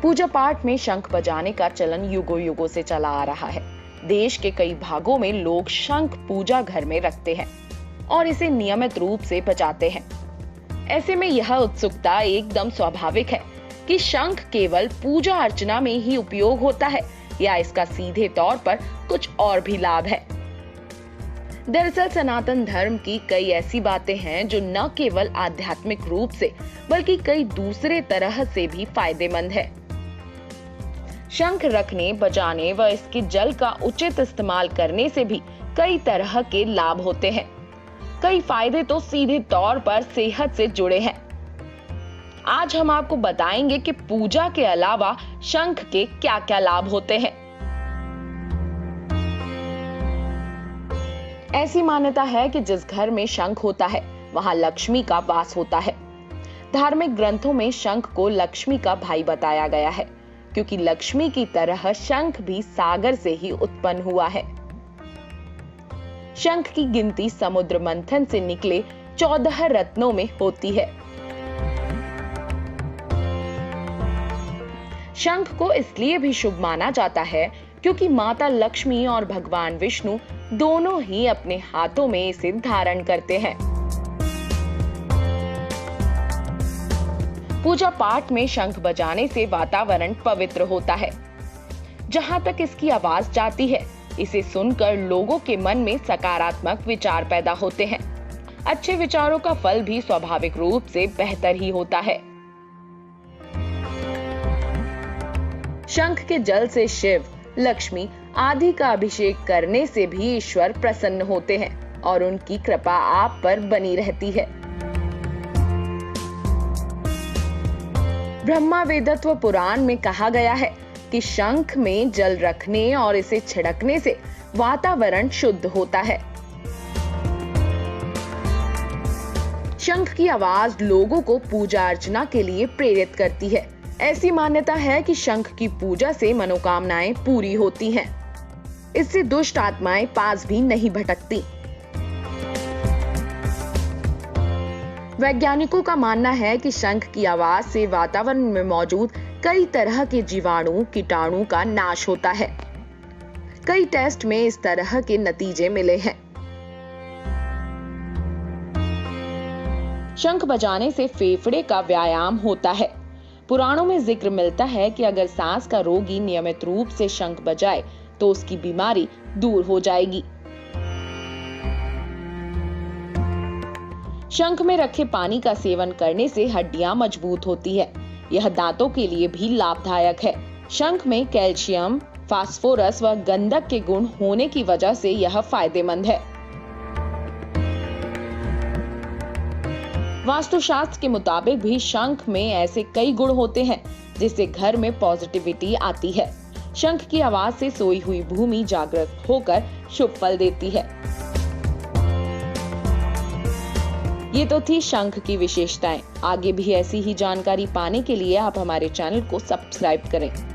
पूजा पाठ में शंख बजाने का चलन युगों युगों से चला आ रहा है। देश के कई भागों में लोग शंख पूजा घर में रखते हैं और इसे नियमित रूप से बजाते हैं। ऐसे में यह उत्सुकता एकदम स्वाभाविक है कि शंख केवल पूजा अर्चना में ही उपयोग होता है या इसका सीधे तौर पर कुछ और भी लाभ है। दरअसल सनातन धर्म की कई ऐसी बातें हैं जो न केवल आध्यात्मिक रूप से बल्कि कई दूसरे तरह से भी फायदेमंद है। शंख रखने, बजाने व इसके जल का उचित इस्तेमाल करने से भी कई तरह के लाभ होते हैं। कई फायदे तो सीधे तौर पर सेहत से जुड़े हैं। आज हम आपको बताएंगे कि पूजा के अलावा शंख के क्या-क्या लाभ होते हैं। ऐसी मान्यता है कि जिस घर में शंख होता है वहां लक्ष्मी का वास होता है। धार्मिक ग्रंथों में शंख को लक्ष्मी का भाई बताया गया है, क्योंकि लक्ष्मी की तरह शंख भी सागर से ही उत्पन्न हुआ है। शंख की गिनती समुद्र मंथन से निकले 14 रत्नों में होती है। शंख को इसलिए भी शुभ माना जाता है क्योंकि माता लक्ष्मी और भगवान विष्णु दोनों ही अपने हाथों में इसे धारण करते हैं। पूजा पाठ में शंख बजाने से वातावरण पवित्र होता है। जहां तक इसकी आवाज जाती है, इसे सुनकर लोगों के मन में सकारात्मक विचार पैदा होते हैं। अच्छे विचारों का फल भी स्वाभाविक रूप से बेहतर ही होता है। शंख के जल से शिव, लक्ष्मी आदि का अभिषेक करने से भी ईश्वर प्रसन्न होते हैं और उनकी कृपा आप पर बनी रहती है। ब्रह्मा वेदत्व पुराण में कहा गया है कि शंख में जल रखने और इसे छिड़कने से वातावरण शुद्ध होता है। शंख की आवाज लोगों को पूजा अर्चना के लिए प्रेरित करती है। ऐसी मान्यता है कि शंख की पूजा से मनोकामनाएं पूरी होती हैं। इससे दुष्ट आत्माएं पास भी नहीं भटकती। वैज्ञानिकों का मानना है कि शंख की आवाज से वातावरण में मौजूद कई तरह के जीवाणु, कीटाणु का नाश होता है। कई टेस्ट में इस तरह के नतीजे मिले हैं। शंख बजाने से फेफड़े का व्यायाम होता है। पुराणों में जिक्र मिलता है कि अगर सांस का रोगी नियमित रूप से शंख बजाए तो उसकी बीमारी दूर हो जाएगी। शंख में रखे पानी का सेवन करने से हड्डियां मजबूत होती है। यह दांतों के लिए भी लाभदायक है। शंख में कैल्शियम, फास्फोरस व गंधक के गुण होने की वजह से यह फायदेमंद है। वास्तुशास्त्र के मुताबिक भी शंख में ऐसे कई गुण होते हैं जिससे घर में पॉजिटिविटी आती है। शंख की आवाज से सोई हुई भूमि जागृत होकर शुभ फल देती है। ये तो थी शंख की विशेषताएं। आगे भी ऐसी ही जानकारी पाने के लिए आप हमारे चैनल को सब्सक्राइब करें।